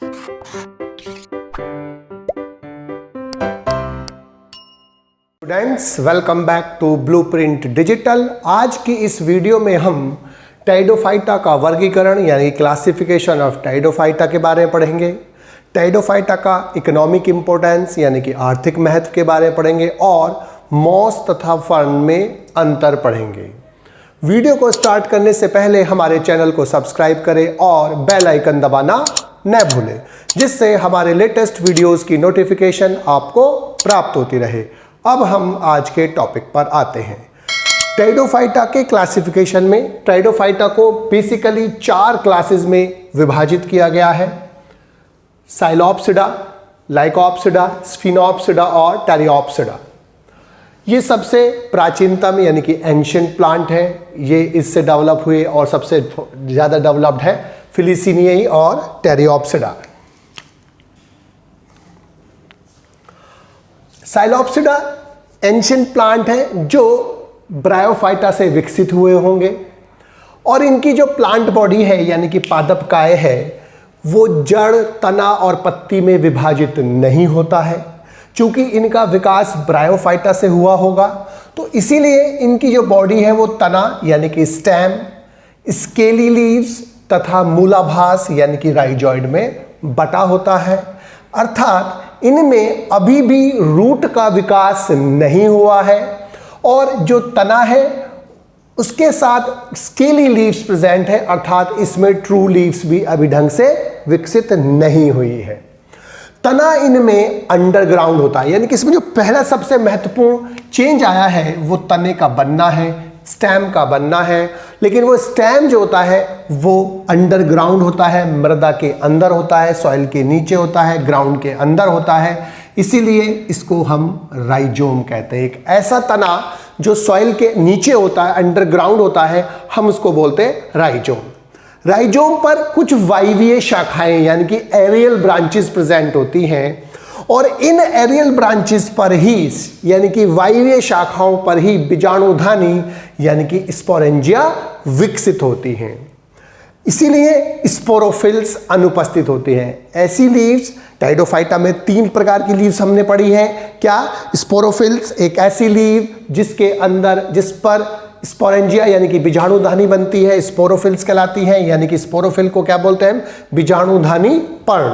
Students, welcome back to Blueprint Digital. आज की इस वीडियो में हम टेरिडोफाइटा का वर्गीकरण यानी क्लासिफिकेशन ऑफ टेरिडोफाइटा के बारे में पढ़ेंगे। टेरिडोफाइटा का इकोनॉमिक इंपॉर्टेंस यानी कि आर्थिक महत्व के बारे में पढ़ेंगे और मॉस तथा फर्न में अंतर पढ़ेंगे। वीडियो को स्टार्ट करने से पहले हमारे चैनल को सब्सक्राइब करें और बेल आइकन दबाना न भूलें, जिससे हमारे लेटेस्ट वीडियोस की नोटिफिकेशन आपको प्राप्त होती रहे। अब हम आज के टॉपिक पर आते हैं। टेरिडोफाइटा के क्लासिफिकेशन में टेरिडोफाइटा को बेसिकली 4 क्लासेस में विभाजित किया गया है: साइलोप्सिडा, लाइकोप्सिडा, स्फिनोप्सिडा और टेरियोप्सिडा। ये सबसे प्राचीनतम यानी कि एंशिएंट प्लांट है। ये इससे डेवलप हुए और सबसे ज़्यादा डेवलप्ड है फिलिसिनियाई और टेरियोप्सिडा। साइलोप्सिडा एंशिएंट प्लांट है जो ब्रायोफाइटा से विकसित हुए होंगे और इनकी जो प्लांट बॉडी है यानी कि पादपकाय है वो जड़, तना और पत्ती में विभाजित नहीं होता है। चूंकि इनका विकास ब्रायोफाइटा से हुआ होगा तो इसीलिए इनकी जो बॉडी है वो तना यानी कि स्टेम, स्केली लीव्स तथा मूलाभास यानी कि राइजॉइड में बटा होता है। अर्थात इनमें अभी भी रूट का विकास नहीं हुआ है और जो तना है उसके साथ स्केली लीव्स प्रेजेंट है, अर्थात इसमें ट्रू लीव्स भी अभी ढंग से विकसित नहीं हुई है। तना इनमें अंडरग्राउंड होता है, यानी कि इसमें जो पहला सबसे महत्वपूर्ण चेंज आया है वो तने का बनना है, स्टेम का बनना है। लेकिन वो स्टेम जो होता है वो अंडरग्राउंड होता है, मृदा के अंदर होता है, सॉइल के नीचे होता है, ग्राउंड के अंदर होता है। इसीलिए इसको हम राइजोम कहते हैं। एक ऐसा तना जो सॉइल के नीचे होता है, अंडरग्राउंड होता है, हम उसको बोलते हैं राइजोम। राइजोम पर कुछ वायवीय शाखाएं यानी कि एरियल ब्रांचेस प्रेजेंट होती हैं और इन एरियल ब्रांचेस पर ही यानी कि वायवीय शाखाओं पर ही बीजाणुधानी यानी कि स्पोरेंजिया विकसित होती हैं। इसीलिए स्पोरोफिल्स अनुपस्थित होती हैं। ऐसी लीव्स टेरिडोफाइटा में 3 प्रकार की लीव्स हमने पढ़ी है। क्या? स्पोरोफिल्स एक ऐसी लीव जिस पर स्पोरेंजिया यानी कि बीजाणुधानी बनती है, स्पोरोफिल्स कहलाती है। यानी कि स्पोरोफिल को क्या बोलते हैं? बीजाणुधानी पर्ण।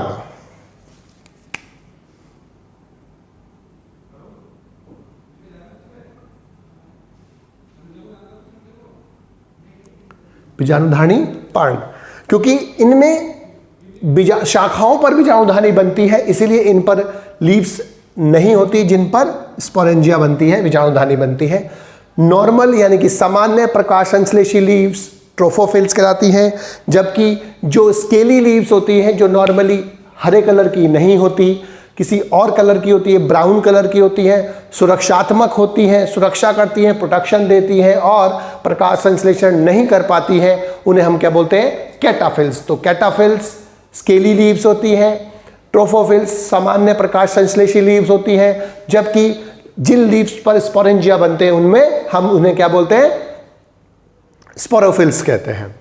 बीजाणुधानी पर्ण, क्योंकि इनमें शाखाओं पर बीजाणुधानी बनती है, इसीलिए इन पर लीव्स नहीं होती जिन पर स्पोरेंजिया बनती है, बीजाणुधानी बनती है। नॉर्मल यानी कि सामान्य प्रकाश संश्लेषी लीव्स ट्रोफोफिल्स कहलाती हैं, जबकि जो स्केली लीव्स होती हैं जो नॉर्मली हरे कलर की नहीं होती, किसी और कलर की होती है, ब्राउन कलर की होती है, सुरक्षात्मक होती हैं, सुरक्षा करती हैं, प्रोटेक्शन देती हैं और प्रकाश संश्लेषण नहीं कर पाती हैं, उन्हें हम क्या बोलते हैं? कैटाफिल्स। तो कैटाफिल्स स्केली लीव्स होती हैं, ट्रोफोफिल्स सामान्य प्रकाश संश्लेषी लीव्स होती हैं, जबकि जिन लीव्स पर स्पोरेंजिया बनते हैं उनमें हम उन्हें क्या बोलते हैं? स्पोरोफिल्स कहते हैं।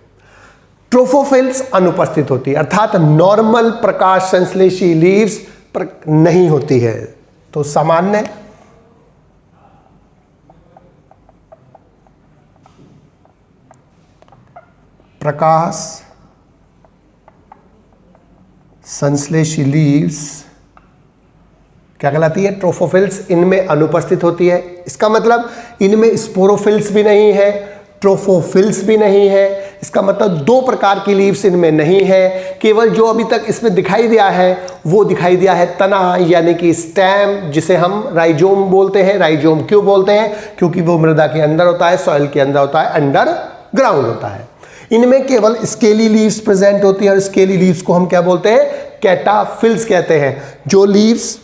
ट्रोफोफिल्स अनुपस्थित होती है, अर्थात नॉर्मल प्रकाश संश्लेषी लीव्स नहीं होती है। तो सामान्य प्रकाश संश्लेषी लीव्स क्या कहलाती है? ट्रोफोफिल्स। इनमें अनुपस्थित होती है। इसका मतलब इनमें स्पोरोफिल्स भी नहीं है, ट्रोफोफिल्स भी नहीं है। इसका मतलब 2 प्रकार की लीव्स इनमें नहीं है। केवल जो अभी तक इसमें दिखाई दिया है वो दिखाई दिया है तना यानी कि स्टेम, जिसे हम राइजोम बोलते हैं। राइजोम क्यों बोलते हैं? क्योंकि वो मृदा के अंदर होता है, सॉइल के अंदर होता है, अंडरग्राउंड होता है। इनमें केवल स्केली लीव्स प्रेजेंट होती है और स्केली लीव्स को हम क्या बोलते हैं? कैटाफिल्स कहते हैं। जो लीव्स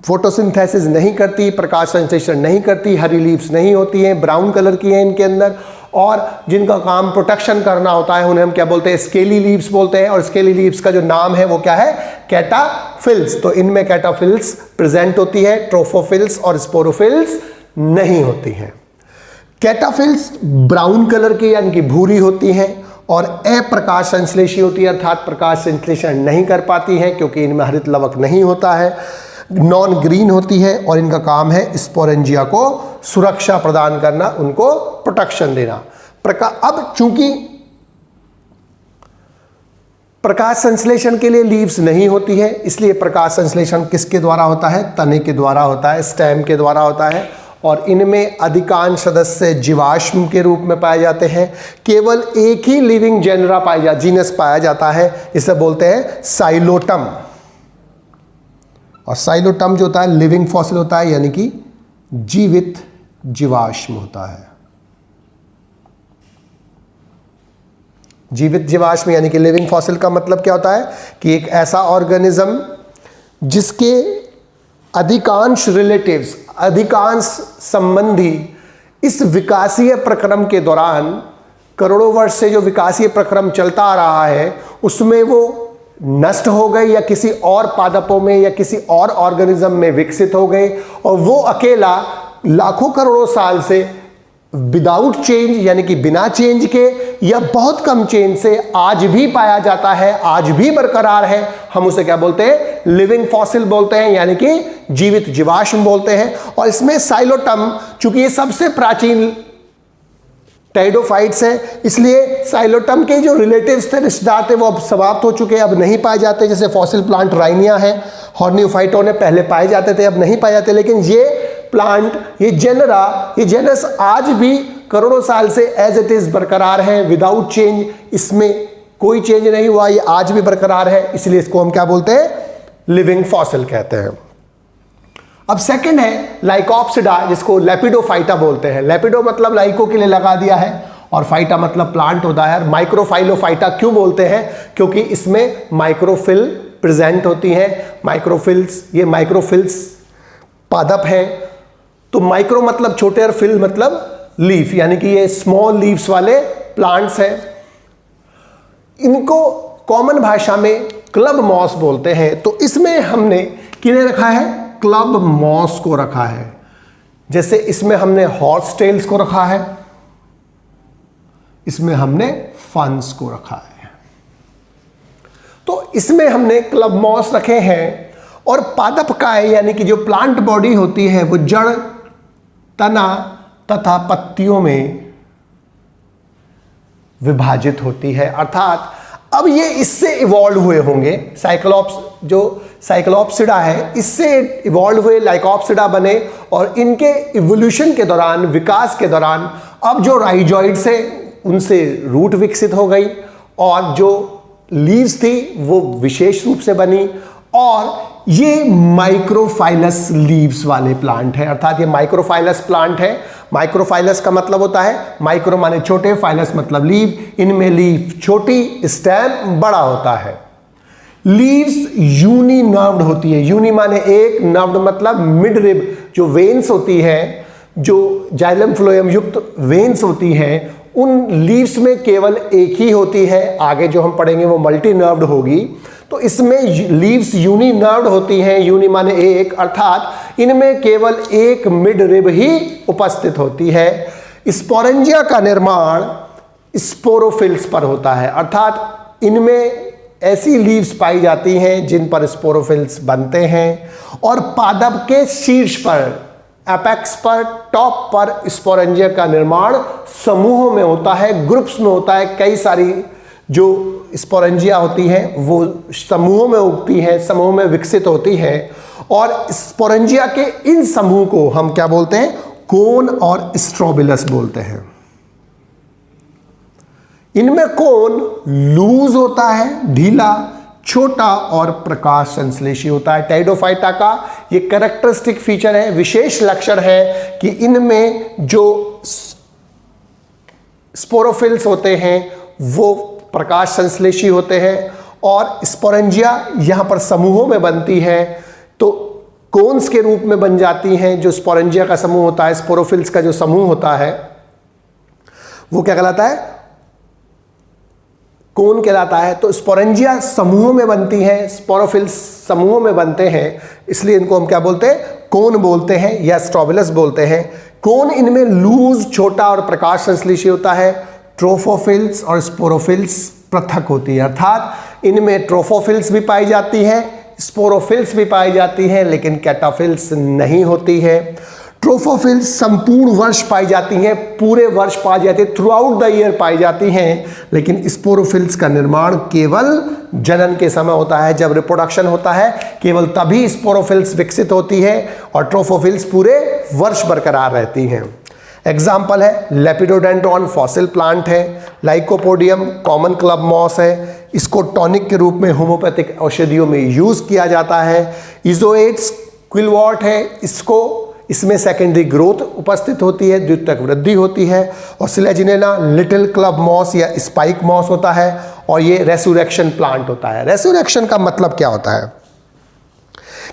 फोटोसिंथेसिस नहीं करती, प्रकाश संश्लेषण नहीं करती, हरी लीव्स नहीं होती हैं, ब्राउन कलर की हैं इनके अंदर, और जिनका काम प्रोटेक्शन करना होता है उन्हें हम क्या बोलते हैं? स्केली लीव्स बोलते हैं। और स्केली लीव्स का जो नाम है वो क्या है? कैटाफिल्स। तो इनमें कैटाफिल्स प्रेजेंट होती है, ट्रोफोफिल्स और स्पोरोफिल्स नहीं होती हैं। कैटाफिल्स ब्राउन कलर की यानी कि भूरी होती हैं और अप्रकाश संश्लेषी होती है, अर्थात प्रकाश संश्लेषण नहीं कर पाती हैं क्योंकि इनमें हरित लवक नहीं होता है, नॉन ग्रीन होती है और इनका काम है स्पोरेंजिया को सुरक्षा प्रदान करना, उनको प्रोटेक्शन देना। अब चूंकि प्रकाश संश्लेषण के लिए लीव्स नहीं होती है, इसलिए प्रकाश संश्लेषण किसके द्वारा होता है? तने के द्वारा होता है, स्टेम के द्वारा होता है। और इनमें अधिकांश सदस्य जीवाश्म के रूप में पाए जाते हैं। केवल एक ही लिविंग जीनस पाया जाता है, इसे बोलते हैं साइलोटम। और साइलोटम जो होता है लिविंग फॉसिल होता है, यानी कि जीवित जीवाश्म होता है। जीवित जीवाश्म यानी कि लिविंग फॉसिल का मतलब क्या होता है कि एक ऐसा ऑर्गेनिज्म जिसके अधिकांश रिलेटिव्स, अधिकांश संबंधी इस विकासीय प्रक्रम के दौरान, करोड़ों वर्ष से जो विकासीय प्रक्रम चलता आ रहा है उसमें वो नष्ट हो गए या किसी और पादपों में या किसी और ऑर्गेनिज्म में विकसित हो गए, और वो अकेला लाखों करोड़ों साल से विदाउट चेंज यानी कि बिना चेंज के या बहुत कम चेंज से आज भी पाया जाता है, आज भी बरकरार है। हम उसे क्या बोलते हैं? लिविंग फॉसिल बोलते हैं, यानी कि जीवित जीवाश्म बोलते हैं। और इसमें साइलोटम, चूंकि ये सबसे प्राचीन टेरिडोफाइट्स है, इसलिए साइलोटम के जो रिलेटिव्स थे, रिश्तेदार थे, वो अब समाप्त हो चुके हैं, अब नहीं पाए जाते। जैसे फॉसिल प्लांट राइनिया है, हॉर्नियोफाइटों ने पहले पाए जाते थे, अब नहीं पाए जाते। लेकिन ये प्लांट, ये जेनरा, ये जेनस आज भी करोड़ों साल से एज इट इज बरकरार है, विदाउट चेंज, इसमें कोई चेंज नहीं हुआ, ये आज भी बरकरार है, इसलिए इसको हम क्या बोलते हैं? लिविंग फॉसिल कहते हैं। अब सेकंड है लाइकोप्सिडा, जिसको लेपिडोफाइटा बोलते हैं। लेपिडो मतलब लाइको के लिए लगा दिया है और फाइटा मतलब प्लांट होता है। माइक्रोफाइलोफाइटा क्यों बोलते हैं? क्योंकि इसमें माइक्रोफिल प्रेजेंट होती हैं। माइक्रोफिल्स, ये माइक्रोफिल्स पादप है। तो माइक्रो मतलब छोटे और फिल मतलब लीफ, यानी कि ये स्मॉल लीव्स वाले प्लांट्स हैं। इनको कॉमन भाषा में क्लब मॉस बोलते हैं। तो इसमें हमने किन्हें रखा है? क्लब मॉस को रखा है। जैसे इसमें हमने हॉर्स टेल्स को रखा है, इसमें हमने फंस को रखा है। तो इसमें हमने क्लब मॉस रखे हैं। और पादपकाय यानी कि जो प्लांट बॉडी होती है वो जड़, तना तथा पत्तियों में विभाजित होती है। अर्थात अब ये इससे इवॉल्व हुए होंगे। साइक्लोप्स, जो साइक्लोप्सिडा है, इससे इवॉल्व हुए लाइकोप्सिडा बने और इनके इवोल्यूशन के दौरान, विकास के दौरान, अब जो राइजॉइड्स है उनसे रूट विकसित हो गई और जो लीव्स थी वो विशेष रूप से बनी। और ये माइक्रोफाइलस लीव्स वाले प्लांट है, अर्थात ये माइक्रोफाइलस प्लांट है। माइक्रोफाइलस का मतलब होता है माइक्रो माने छोटे, फाइलस मतलब लीव। इनमें लीव छोटी, स्टेम बड़ा होता है। लीव्स यूनी नर्व्ड होती है। यूनी माने एक, नर्व्ड मतलब मिड रिब, जो वेन्स होती है, जो जाइलम फ्लोएम युक्त वेन्स होती है, उन लीव्स में केवल एक ही होती है। आगे जो हम पढ़ेंगे वो मल्टी नर्व्ड होगी। तो इसमें लीव्स यूनी नर्व्ड होती हैं। यूनी माने एक, अर्थात इनमें केवल एक मिड रिब ही उपस्थित होती है। स्पोरेंजिया का निर्माण स्पोरोफिल्स पर होता है, अर्थात इनमें ऐसी लीव्स पाई जाती हैं जिन पर स्पोरोफिल्स बनते हैं। और पादप के शीर्ष पर, एपेक्स पर, टॉप पर स्पोरेंजिया का निर्माण समूहों में होता है, ग्रुप्स में होता है। कई सारी जो स्पोरेंजिया होती हैं वो समूहों में उगती हैं, समूह में विकसित होती हैं। और स्पोरेंजिया के इन समूह को हम क्या बोलते हैं? कोन और स्ट्रोबिलस बोलते हैं। इनमें कोन लूज होता है, ढीला, छोटा और प्रकाश संश्लेषी होता है। टेरिडोफाइटा का ये कैरेक्टरिस्टिक फीचर है, विशेष लक्षण है कि इनमें जो स्पोरोफिल्स होते हैं वो प्रकाश संश्लेषी होते हैं। और स्पोरेंजिया यहां पर समूहों में बनती है, तो कोन्स के रूप में बन जाती हैं। जो स्पोरेंजिया का समूह होता है, स्पोरोफिल्स का जो समूह होता है वो क्या कहलाता है? कोन कहलाता है। तो स्पोरेंजिया समूहों में बनती हैं, स्पोरोफिल्स समूहों में बनते हैं, इसलिए इनको हम क्या बोलते हैं? कोन बोलते हैं या स्ट्रोबिलस बोलते हैं। कोन इनमें लूज, छोटा और प्रकाश संश्लेषी होता है। ट्रोफोफिल्स और स्पोरोफिल्स पृथक होती है, अर्थात इनमें ट्रोफोफिल्स भी पाई जाती है, स्पोरोफिल्स भी पाई जाती है, लेकिन कैटाफिल्स नहीं होती है। ट्रोफोफिल्स संपूर्ण वर्ष पाई जाती हैं, पूरे वर्ष पाई जाती है, थ्रू आउट द ईयर पाई जाती हैं, लेकिन स्पोरोफिल्स का निर्माण केवल जनन के समय होता है, जब रिप्रोडक्शन होता है केवल तभी स्पोरोफिल्स विकसित होती है और ट्रोफोफिल्स पूरे वर्ष बरकरार रहती हैं। एग्जाम्पल है लेपिडोडेंड्रॉन, फॉसिल प्लांट है, लाइकोपोडियम कॉमन क्लब मॉस है, इसको टॉनिक के रूप में होम्योपैथिक औषधियों में यूज किया जाता है। इजोएट्स क्विलवॉर्ट है, इसमें सेकेंडरी ग्रोथ उपस्थित होती है, द्वितीयक वृद्धि होती है। और सिलेजिनेला लिटिल क्लब मॉस या स्पाइक मॉस होता है और ये रेसुरेक्शन प्लांट होता है। रेसुरेक्शन का मतलब क्या होता है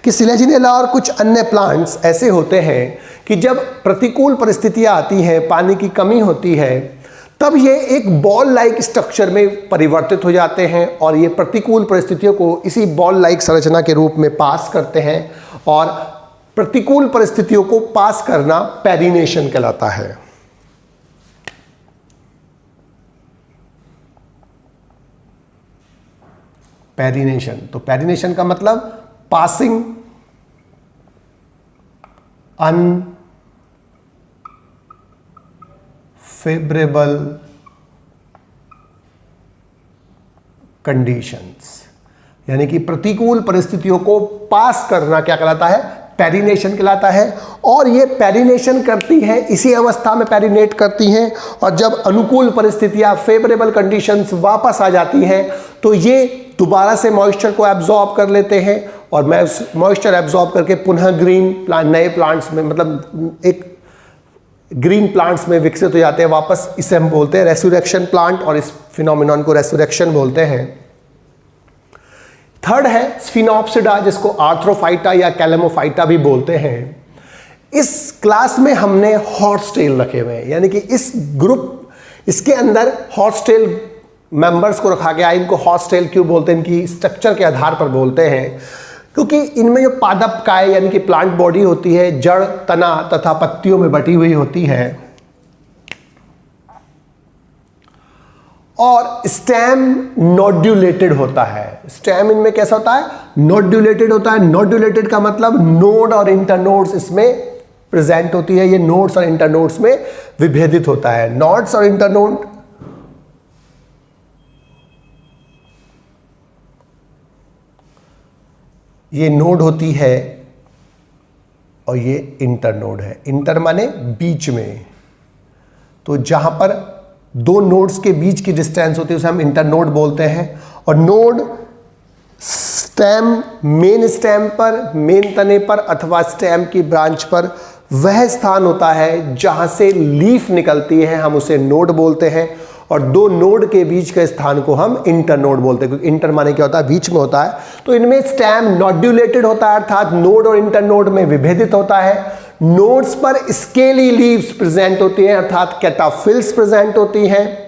कि सिलेजिनेला और कुछ अन्य प्लांट्स ऐसे होते हैं कि जब प्रतिकूल परिस्थितियां आती हैं, पानी की कमी होती है, तब ये एक बॉल लाइक स्ट्रक्चर में परिवर्तित हो जाते हैं और ये प्रतिकूल परिस्थितियों को इसी बॉल लाइक संरचना के रूप में पास करते हैं और प्रतिकूल परिस्थितियों को पास करना पेरिनेशन कहलाता है। पेरिनेशन, तो पेरिनेशन का मतलब पासिंग अनफेवरेबल कंडीशंस, यानी कि प्रतिकूल परिस्थितियों को पास करना क्या कहलाता है, पेरिनेशन कहलाता है। और ये पेरिनेशन करती हैं, इसी अवस्था में पेरिनेट करती हैं और जब अनुकूल परिस्थितियां फेवरेबल कंडीशंस वापस आ जाती हैं तो ये दोबारा से मॉइस्चर को एब्जॉर्ब कर लेते हैं और मॉइस्चर एब्जॉर्ब करके पुनः ग्रीन प्लांट, नए प्लांट्स में, मतलब एक ग्रीन प्लांट्स में विकसित हो जाते हैं वापस। इसे हम बोलते हैं रेसुरेक्शन प्लांट और इस फिनोमिनन को रेसुरेक्शन बोलते हैं। थर्ड है स्फिनोप्सिडा, जिसको आर्थ्रोफाइटा या कैलेमोफाइटा भी बोलते हैं। इस क्लास में हमने हॉर्स टेल रखे हुए हैं, यानी कि इस ग्रुप, इसके अंदर हॉर्स टेल मेंबर्स को रखा गया। इनको हॉर्स टेल क्यों बोलते हैं, इनकी स्ट्रक्चर के आधार पर बोलते हैं, क्योंकि इनमें जो पादपकाय यानी कि प्लांट बॉडी होती है, जड़, तना तथा पत्तियों में बटी हुई होती है और स्टेम नोड्यूलेटेड होता है। स्टेम इनमें कैसा होता है, नोड्यूलेटेड होता है। नोड्यूलेटेड का मतलब नोड और इंटरनोड्स इसमें प्रेजेंट होती है, ये नोड्स और इंटरनोड्स में विभेदित होता है। नोड्स और इंटरनोड, ये नोड होती है और ये इंटरनोड है। इंटर माने बीच में, तो जहां पर दो नोड्स के बीच की डिस्टेंस होती है उसे हम इंटरनोड बोलते हैं। और नोड स्टेम, मेन स्टेम पर, मेन तने पर अथवा स्टेम की ब्रांच पर वह स्थान होता है जहां से लीफ निकलती है, हम उसे नोड बोलते हैं। और दो नोड के बीच के स्थान को हम इंटरनोड बोलते हैं, क्योंकि इंटर माने क्या होता है, बीच में होता है। तो इनमें स्टेम नोड्यूलेटेड होता है, अर्थात नोड और इंटरनोड में विभेदित होता है। नोड्स पर स्केली लीव्स प्रेजेंट होती हैं, अर्थात कैटाफिल्स प्रेजेंट होती हैं।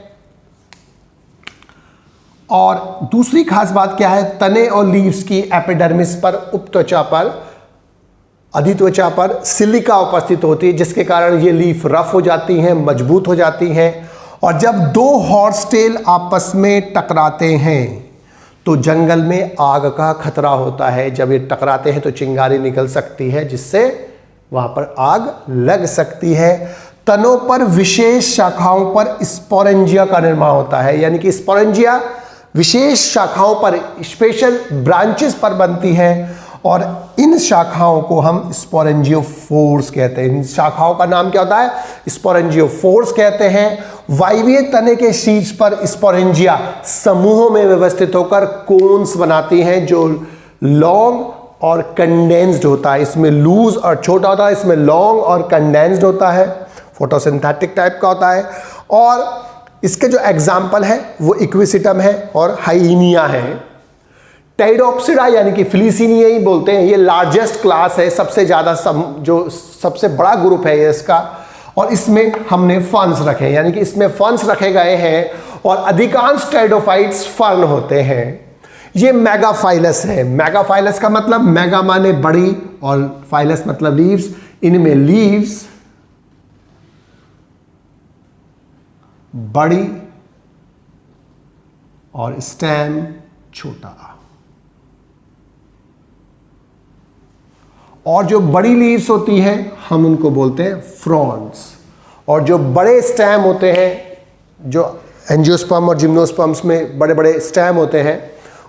और दूसरी खास बात क्या है, तने और लीव्स की एपिडर्मिस पर, उपत्वचा पर, अधित्वचा पर सिलिका उपस्थित होती है, जिसके कारण ये लीफ रफ हो जाती हैं, मजबूत हो जाती हैं। और जब दो हॉर्स टेल आपस में टकराते हैं तो जंगल में आग का खतरा होता है। जब ये टकराते हैं तो चिंगारी निकल सकती है, जिससे वहां पर आग लग सकती है। तनों पर विशेष शाखाओं पर स्पोरेंजिया का निर्माण होता है, यानी कि स्पोरेंजिया विशेष शाखाओं पर, स्पेशल ब्रांचेस पर बनती है और इन शाखाओं को हम स्पोरेंजियोफोर्स कहते हैं। इन शाखाओं का नाम क्या होता है, स्पोरेंजियोफोर्स कहते हैं। वायवीय तने के शीर्ष पर स्पोरेंजिया समूहों में व्यवस्थित होकर कोन्स बनाती हैं, जो लॉन्ग और कंडेंस्ड होता है। इसमें लूज और छोटा होता है, इसमें लॉन्ग और कंडेंस्ड होता है, फोटोसिंथेटिक टाइप का होता है। और इसके जो एग्जाम्पल है वो इक्विसिटम है और हाइनिया है। टेरिडोप्सिडा यानी कि फिलिसिनिया ही बोलते हैं, ये लार्जेस्ट क्लास है, सबसे ज़्यादा जो सबसे बड़ा ग्रुप है ये इसका। और इसमें हमने फर्न्स रखे हैं, यानी कि इसमें फर्न्स रखे गए हैं और अधिकांश टेरिडोफाइट्स फर्न होते हैं। ये मेगाफाइलस है। मेगाफाइलस का मतलब मेगा माने बड़ी और फाइलस मतलब लीव्स। इनमें लीव्स बड़ी और स्टेम छोटा। और जो बड़ी लीव्स होती है हम उनको बोलते हैं फ्रॉन्स, और जो बड़े स्टेम होते हैं, जो एंजियोस्पर्म और जिम्नोस्पर्म्स में बड़े बड़े स्टेम होते हैं,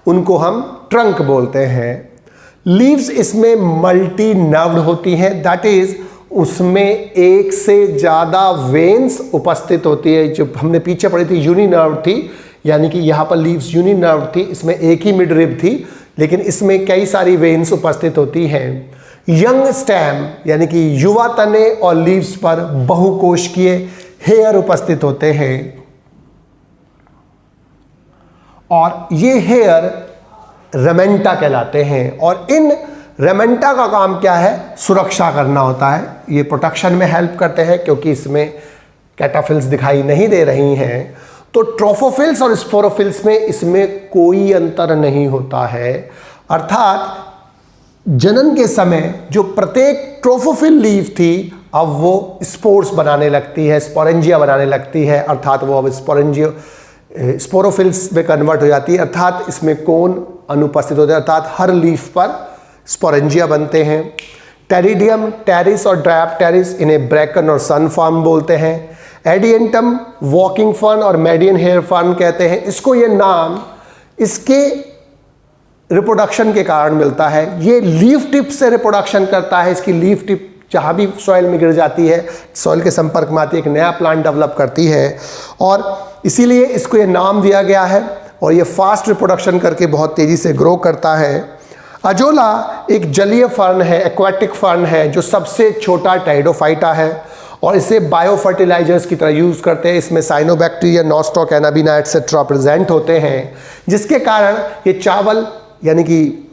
उनको हम ट्रंक बोलते हैं। लीव्स इसमें मल्टी नर्व्ड होती हैं, दैट इज उसमें एक से ज़्यादा वेन्स उपस्थित होती है। जो हमने पीछे पढ़ी थी यूनि नर्व थी, यानी कि यहाँ पर लीव्स यूनि नर्व थी, इसमें एक ही मिड रिब थी, लेकिन इसमें कई सारी वेन्स उपस्थित होती हैं। यंग स्टेम यानी कि युवा तने और लीव्स पर बहुकोशिकीय हेयर उपस्थित होते हैं, और ये हेयर रेमेंटा कहलाते हैं। और इन रेमेंटा का काम क्या है? सुरक्षा करना होता है। ये प्रोटेक्शन में हेल्प करते हैं क्योंकि इसमें कैटाफिल्स दिखाई नहीं दे रही हैं। तो ट्रोफोफिल्स और स्पोरोफिल्स में इसमें कोई अंतर नहीं होता है, अर्थात जनन के समय जो प्रत्येक ट्रोफोफिल लीफ थी अब वो स्पोर्स बनाने लगती है, स्पोरेंजिया बनाने लगती है, अर्थात वो अब स्पोरोफिल्स में कन्वर्ट हो जाती है, अर्थात इसमें कोन अनुपस्थित होते हैं, अर्थात हर लीफ पर स्पोरेंजिया बनते हैं। टेरिडियम, टेरिस और ड्रायोप्टेरिस इन्हें ब्रैकन और सन फर्न बोलते हैं। एडियंटम वॉकिंग फर्न और मेडियन हेयर फर्न कहते हैं। इसको ये नाम इसके रिप्रोडक्शन के कारण मिलता है। ये लीफ टिप से रिप्रोडक्शन करता है। इसकी लीफ टिप जहाँ भी सॉइल में गिर जाती है, सॉइल के संपर्क में आती है, एक नया प्लांट डेवलप करती है, और इसीलिए इसको ये नाम दिया गया है। और ये फास्ट रिप्रोडक्शन करके बहुत तेज़ी से ग्रो करता है। अजोला एक जलीय फर्न है, एक्वाटिक फर्न है, जो सबसे छोटा टाइडोफाइटा है, और इसे बायो फर्टिलाइजर्स की तरह यूज़ करते हैं। इसमें cyanobacteria, nostoc, Anabaena etcetera present होते हैं, जिसके कारण ये चावल यानी कि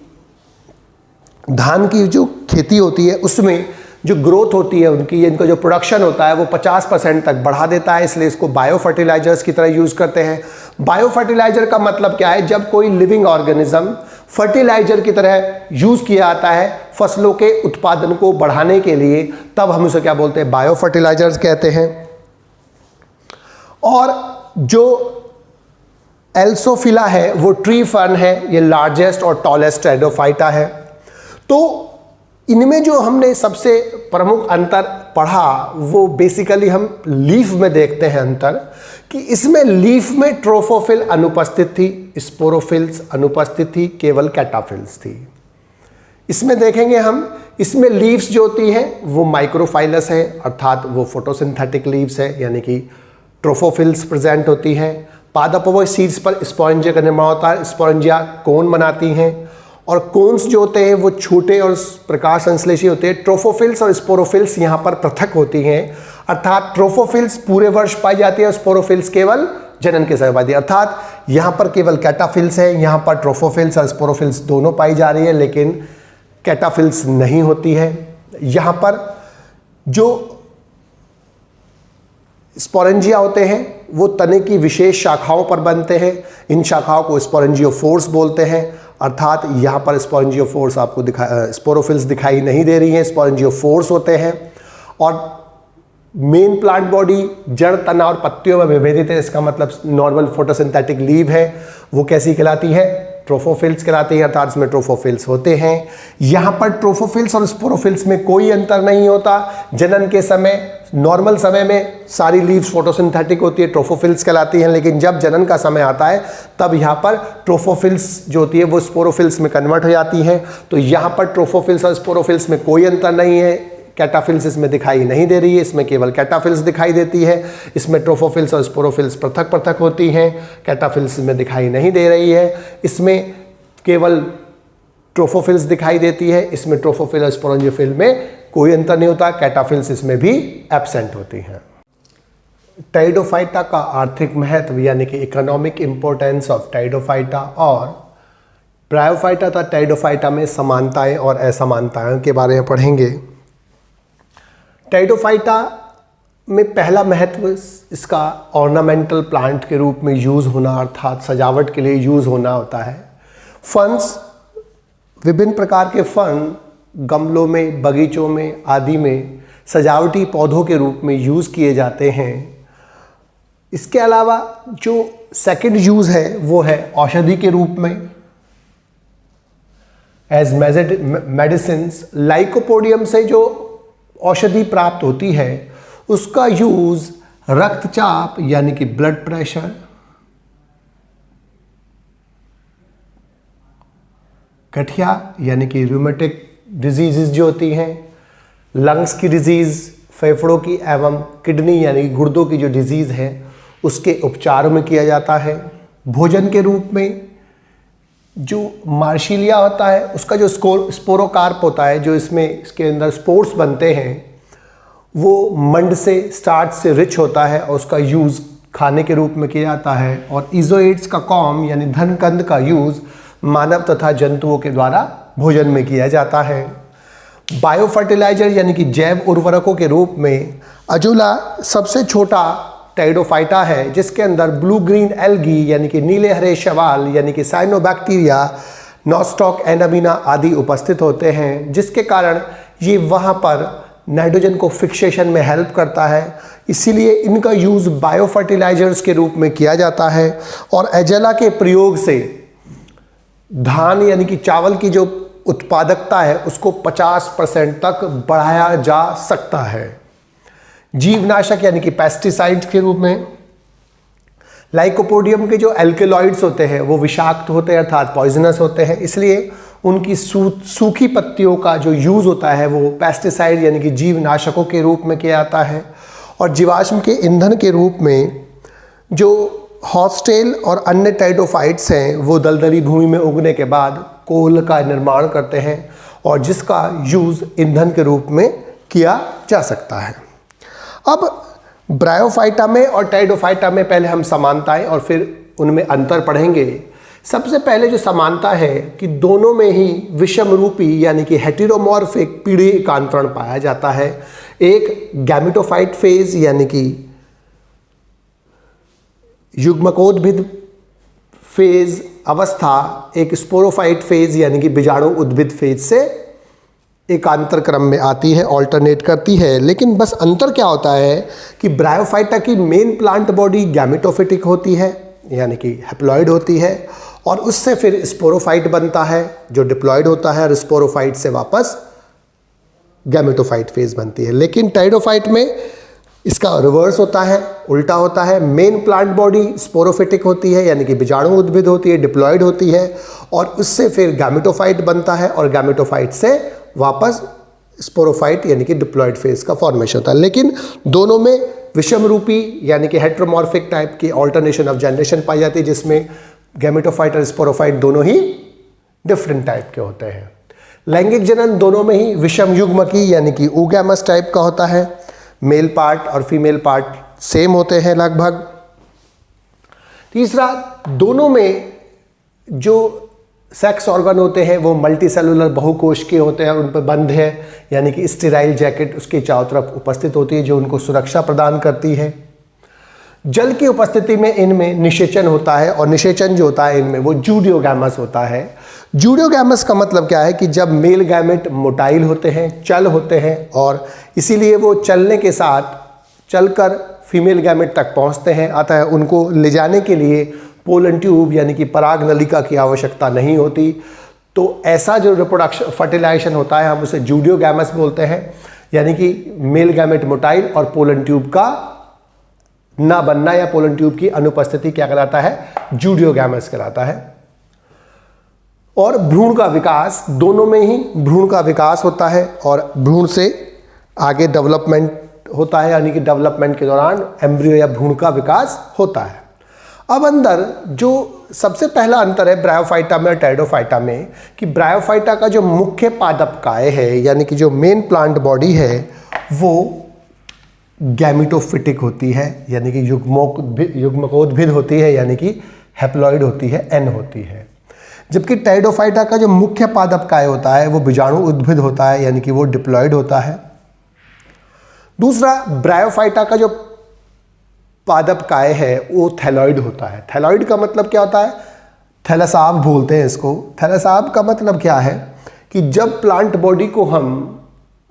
धान की जो खेती होती है उसमें जो ग्रोथ होती है उनकी, इनका जो प्रोडक्शन होता है वो 50% तक बढ़ा देता है। इसलिए इसको बायो फर्टिलाइजर्स की तरह यूज़ करते हैं। बायो फर्टिलाइजर का मतलब क्या है? जब कोई लिविंग ऑर्गेनिज्म फर्टिलाइजर की तरह यूज़ किया जाता है फसलों के उत्पादन को बढ़ाने के लिए, तब हम उसे क्या बोलते हैं? बायो फर्टिलाइजर्स कहते हैं। और जो एल्सोफिला है वो ट्री फर्न है, ये लार्जेस्ट और टॉलेस्ट टेरिडोफाइटा है। तो इनमें जो हमने सबसे प्रमुख अंतर पढ़ा वो बेसिकली हम लीफ में देखते हैं अंतर, कि इसमें लीफ में ट्रोफोफिल अनुपस्थित थी, स्पोरोफिल्स अनुपस्थित थी, केवल कैटाफिल्स थी। इसमें देखेंगे हम, इसमें लीव्स जो होती हैं वो माइक्रोफाइलस है, अर्थात वो फोटोसिंथेटिक लीव्स है, यानी कि ट्रोफोफिल्स प्रेजेंट होती हैं। पादप सीड्स पर स्पोरेंजिया का निर्माण होता है, स्पोरेंजिया कोन बनाती हैं, और कोन्स जो होते हैं वो छोटे और प्रकाश संश्लेषी होते हैं। ट्रोफोफिल्स और स्पोरोफिल्स यहाँ पर पृथक होती हैं, अर्थात ट्रोफोफिल्स पूरे वर्ष पाई जाती है, स्पोरोफिल्स केवल जनन के समय पाई जाती है। अर्थात यहाँ पर केवल कैटाफिल्स है, यहाँ पर ट्रोफोफिल्स और स्पोरोफिल्स दोनों पाई जा रही है, लेकिन कैटाफिल्स नहीं होती है। यहाँ पर जो स्पोरेंजिया होते हैं वो तने की विशेष शाखाओं पर बनते हैं। इन शाखाओं को स्पोरेंजियोफोर्स बोलते हैं, अर्थात यहाँ पर स्पोरेंजियोफोर्स आपको स्पोरोफिल्स दिखाई नहीं दे रही हैं, स्पोरेंजियोफोर्स होते हैं। और मेन प्लांट बॉडी जड़, तना और पत्तियों में विभेदित है। इसका मतलब नॉर्मल फोटोसिंथेटिक लीव है, वो कैसी कहलाती है? ट्रोफोफिल्स कहलाती है, अर्थात इसमें ट्रोफोफिल्स होते हैं। यहाँ पर ट्रोफोफिल्स और स्पोरोफिल्स में कोई अंतर नहीं होता। जनन के समय, नॉर्मल समय में सारी लीव्स फोटोसिंथेटिक होती है, ट्रोफोफिल्स कहलाती हैं, लेकिन जब जनन का समय आता है तब यहाँ पर ट्रोफोफिल्स जो होती है वो स्पोरोफिल्स में कन्वर्ट हो जाती हैं। तो यहाँ पर ट्रोफोफिल्स और स्पोरोफिल्स में कोई अंतर नहीं है। कैटाफिल्स इसमें दिखाई नहीं दे रही है, इसमें केवल कैटाफिल्स दिखाई देती है। इसमें ट्रोफोफिल्स और स्पोरोफिल्स पृथक पृथक होती हैं, कैटाफिल्स में दिखाई नहीं दे रही है। इसमें केवल ट्रोफोफिल्स दिखाई देती है, इसमें ट्रोफोफिल और स्पोरेंजियोफिल में कोई अंतर नहीं होता। कैटाफिल्स इसमें भी एब्सेंट होती हैं। टेरिडोफाइटा का आर्थिक महत्व यानी कि इकोनॉमिक इंपॉर्टेंस ऑफ टेरिडोफाइटा और ब्रायोफाइटा तथा टेरिडोफाइटा में समानताएं और असमानताएं के बारे में पढ़ेंगे। टेरिडोफाइटा में पहला महत्व इसका ऑर्नामेंटल प्लांट के रूप में यूज़ होना, अर्थात सजावट के लिए यूज़ होना होता है। फर्न्स, विभिन्न प्रकार के फर्न गमलों में, बगीचों में आदि में सजावटी पौधों के रूप में यूज़ किए जाते हैं। इसके अलावा जो सेकंड यूज है वो है औषधि के रूप में, एज मेडिसिन। लाइकोपोडियम से जो औषधि प्राप्त होती है उसका यूज रक्तचाप यानी कि ब्लड प्रेशर, गठिया यानी कि रूमेटिक डिजीजेस जो होती हैं, लंग्स की डिजीज, फेफड़ों की एवं किडनी यानी गुर्दों की जो डिजीज है उसके उपचार में किया जाता है। भोजन के रूप में जो मार्शिलिया होता है उसका जो स्पोरोकार्प होता है, जो इसके अंदर स्पोर्स बनते हैं, वो मंड से स्टार्च से रिच होता है और उसका यूज़ खाने के रूप में किया जाता है। और इजोइड्स का कॉम यानी धनकंद का यूज़ मानव तथा जंतुओं के द्वारा भोजन में किया जाता है। बायो फर्टिलाइजर यानी कि जैव उर्वरकों के रूप में अजूला सबसे छोटा टेरिडोफाइटा है, जिसके अंदर ब्लू ग्रीन एल्गी यानी कि नीले हरे शैवाल यानी कि साइनोबैक्टीरिया, नॉस्टॉक एनामीना आदि उपस्थित होते हैं, जिसके कारण ये वहाँ पर नाइट्रोजन को फिक्सेशन में हेल्प करता है। इसीलिए इनका यूज़ बायो फर्टिलाइजर्स के रूप में किया जाता है। और एजेला के प्रयोग से धान यानी कि चावल की जो उत्पादकता है उसको 50% तक बढ़ाया जा सकता है। जीवनाशक यानी कि पेस्टिसाइड्स के रूप में लाइकोपोडियम के जो एल्केलॉइड्स होते हैं वो विषाक्त होते हैं अर्थात पॉइजनस होते हैं, इसलिए उनकी सूखी पत्तियों का जो यूज़ होता है वो पेस्टिसाइड यानी कि जीवनाशकों के रूप में किया जाता है। और जीवाश्म के ईंधन के रूप में जो हॉस्टेल और अन्य टेरिडोफाइट्स हैं वो दलदली भूमि में उगने के बाद कोल का निर्माण करते हैं और जिसका यूज़ ईंधन के रूप में किया जा सकता है। अब ब्रायोफाइटा में और टेरिडोफाइटा में पहले हम समानताएं और फिर उनमें अंतर पढ़ेंगे। सबसे पहले जो समानता है कि दोनों में ही विषम रूपी यानी कि हेटेरोमॉर्फिक पीढ़ी एकांतरण पाया जाता है। एक गैमेटोफाइट फेज यानी कि युग्मकोद्भिद फेज अवस्था एक स्पोरोफाइट फेज यानी कि बीजाणु उद्भिद फेज से एकांतर क्रम में आती है, ऑल्टरनेट करती है। लेकिन बस अंतर क्या होता है कि ब्रायोफाइटा की मेन प्लांट बॉडी गैमेटोफिटिक होती है यानी कि हैप्लॉइड होती है और उससे फिर स्पोरोफाइट बनता है जो डिप्लॉइड होता है और स्पोरोफाइट से वापस गैमेटोफाइट फेज बनती है। लेकिन टेरिडोफाइट में इसका रिवर्स होता है, उल्टा होता है। मेन प्लांट बॉडी स्पोरोफिटिक होती है यानी कि बीजाणु उद्भिद होती है, डिप्लॉइड होती है और उससे फिर गैमेटोफाइट बनता है और गैमेटोफाइट से वापस स्पोरोफाइट यानी कि डिप्लॉइड फेज का फॉर्मेशन होता है। लेकिन दोनों में विषम रूपी यानी कि हेटेरोमॉर्फिक टाइप की ऑल्टरनेशन ऑफ जनरेशन पाई जाती है, जिसमें गैमेटोफाइट और स्पोरोफाइट दोनों ही डिफरेंट टाइप के होते हैं। लैंगिक जनन दोनों में ही विषम युग्मकी यानी कि oogamous टाइप का होता है। मेल पार्ट और फीमेल पार्ट सेम होते हैं लगभग। तीसरा, दोनों में जो सेक्स ऑर्गन होते हैं वो मल्टी सेलुलर बहुकोशिकीय होते हैं और उन पर बंध है यानी कि स्टेराइल जैकेट उसके चारों तरफ उपस्थित होती है जो उनको सुरक्षा प्रदान करती है। जल की उपस्थिति में इनमें निषेचन होता है और निषेचन जो होता है इनमें वो जूडियोगैमस होता है। जूडियोगैमस का मतलब क्या है कि जब मेल गैमेट मोटाइल होते हैं, चल होते हैं और इसीलिए वो चलने के साथ चलकर फीमेल गैमेट तक पहुंचते हैं, अतः उनको ले जाने के लिए पोलन ट्यूब यानी कि पराग नलिका की आवश्यकता नहीं होती। तो ऐसा जो रिप्रोडक्शन फर्टिलाइजेशन होता है हम उसे जूडियोगैमस बोलते हैं यानी कि मेल गैमेट मोटाइल और पोलन ट्यूब का ना बनना या पोलन ट्यूब की अनुपस्थिति क्या कहलाता है, जूडियोगैमस कहलाता है। और भ्रूण का विकास, दोनों में ही भ्रूण का विकास होता है और भ्रूण से आगे डेवलपमेंट होता है यानी कि डेवलपमेंट के दौरान एम्ब्रियो या भ्रूण का विकास होता है। अब अंदर जो सबसे पहला अंतर है ब्रायोफाइटा में और टेरिडोफाइटा में कि ब्रायोफाइटा का जो मुख्य पादप काय है यानी कि जो मेन प्लांट बॉडी है वो गैमेटोफिटिक होती है यानी कि युग्मकोद्भिद होती है यानी कि हैप्लॉइड होती है, एन होती है। जबकि टेरिडोफाइटा का जो मुख्य पादप काय होता है वो बीजाणु उद्भिद होता है यानी कि वो डिप्लॉइड होता है। दूसरा, ब्रायोफाइटा का जो पादप काय है वो थैलॉइड होता है। थैलॉइड का मतलब क्या होता है, थैलासाब बोलते हैं इसको। थैलासाब का मतलब क्या है कि जब प्लांट बॉडी को हम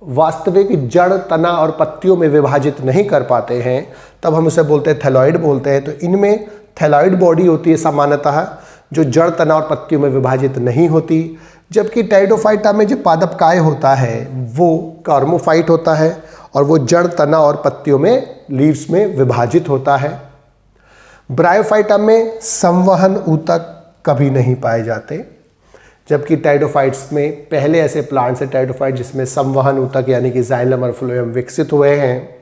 वास्तविक जड़, तना और पत्तियों में विभाजित नहीं कर पाते हैं, तब हम उसे बोलते हैं थैलॉइड बोलते हैं। तो इनमें थैलॉइड बॉडी होती है सामान्यतः, जो जड़, तना और पत्तियों में विभाजित नहीं होती। जबकि टेरिडोफाइटा में जो पादप काय होता है वो कार्मोफाइट होता है और वो जड़, तना और पत्तियों में, लीव्स में विभाजित होता है। ब्रायोफाइटा में संवहन ऊतक कभी नहीं पाए जाते, जबकि टेरिडोफाइट्स में पहले ऐसे प्लांट्स हैं टेरिडोफाइट जिसमें संवहन ऊतक यानी कि जाइलम और फ्लोएम विकसित हुए हैं।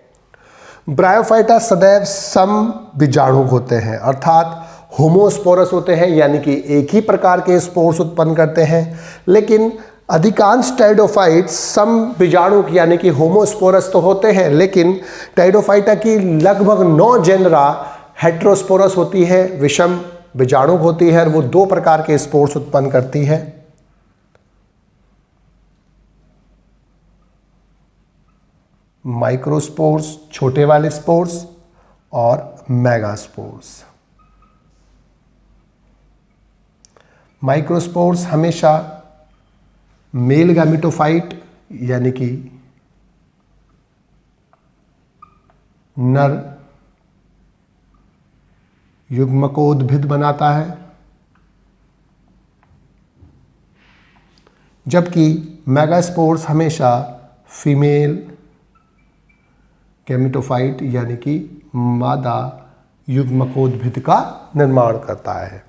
ब्रायोफाइटा सदैव समबीजाणुक होते हैं, अर्थात होमोस्पोरस होते हैं, यानी कि एक ही प्रकार के स्पोर्स उत्पन्न करते हैं। लेकिन अधिकांश टेरिडोफाइट्स समबीजाणुक यानी कि होमोस्पोरस तो होते हैं, लेकिन टेरिडोफाइटा की लगभग 9 जेनरा हेट्रोस्पोरस होती है, विषम बीजाणुक होती है और वो 2 प्रकार के स्पोर्स उत्पन्न करती है। माइक्रोस्पोर्स छोटे वाले स्पोर्स और मेगास्पोर्स। माइक्रोस्पोर्स हमेशा मेल गैमेटोफाइट यानी कि नर युग्मकोद्भिद बनाता है, जबकि मेगास्पोर्स हमेशा फीमेल गैमेटोफाइट यानी कि मादा युग्मकोद्भिद का निर्माण करता है।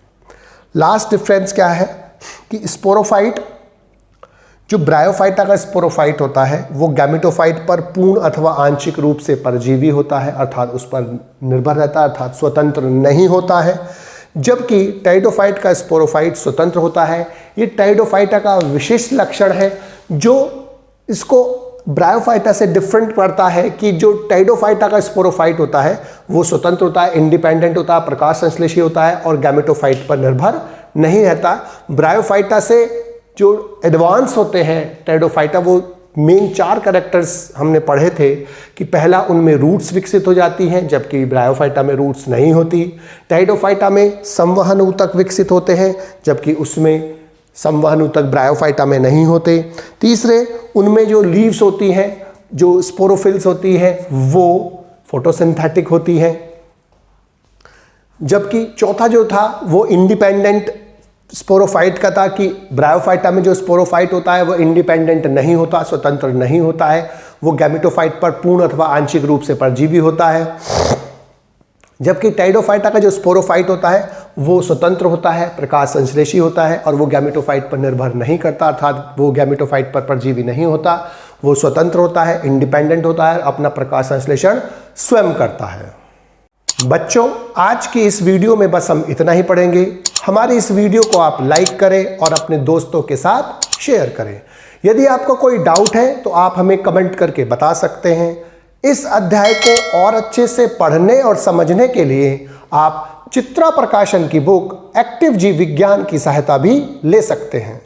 लास्ट डिफरेंस क्या है कि स्पोरोफाइट, जो ब्रायोफाइटा का स्पोरोफाइट होता है वो गैमेटोफाइट पर पूर्ण अथवा आंशिक रूप से परजीवी होता है, अर्थात उस पर निर्भर रहता है, अर्थात स्वतंत्र नहीं होता है। जबकि टेरिडोफाइट का स्पोरोफाइट स्वतंत्र होता है। ये टेरिडोफाइटा का विशिष्ट लक्षण है जो इसको ब्रायोफाइटा से डिफरेंट करता है कि जो टेरिडोफाइटा का स्पोरोफाइट होता है वो स्वतंत्र होता है, इंडिपेंडेंट होता है, प्रकाश संश्लेषी होता है और गैमेटोफाइट पर निर्भर नहीं रहता। ब्रायोफाइटा से जो एडवांस होते हैं टेरिडोफाइटा, वो मेन 4 कैरेक्टर्स हमने पढ़े थे कि पहला उनमें रूट्स विकसित हो जाती हैं, जबकि ब्रायोफाइटा में रूट्स नहीं होती। टेरिडोफाइटा में संवहन ऊतक विकसित होते हैं, जबकि उसमें संवहन ऊतक ब्रायोफाइटा में नहीं होते। तीसरे, उनमें जो लीव्स होती हैं, जो स्पोरोफिल्स होती हैं, वो फोटोसिंथेटिक होती हैं। जबकि चौथा जो था वो इंडिपेंडेंट स्पोरोफाइट का था कि ब्रायोफाइटा में जो स्पोरोफाइट होता है वो इंडिपेंडेंट नहीं होता, स्वतंत्र नहीं होता है, वो गैमेटोफाइट पर पूर्ण अथवा आंशिक रूप से परजीवी होता है। जबकि टेरिडोफाइटा का जो स्पोरोफाइट होता है वो स्वतंत्र होता है, प्रकाश संश्लेषी होता है और वो गैमेटोफाइट पर निर्भर नहीं करता, अर्थात वो गैमेटोफाइट पर परजीवी नहीं होता, वो स्वतंत्र होता है, इंडिपेंडेंट होता है, अपना प्रकाश संश्लेषण स्वयं करता है। बच्चों, आज की इस वीडियो में बस हम इतना ही पढ़ेंगे। हमारी इस वीडियो को आप लाइक करें और अपने दोस्तों के साथ शेयर करें। यदि आपको कोई डाउट है तो आप हमें कमेंट करके बता सकते हैं। इस अध्याय को और अच्छे से पढ़ने और समझने के लिए आप चित्रा प्रकाशन की बुक एक्टिव जीव विज्ञान की सहायता भी ले सकते हैं।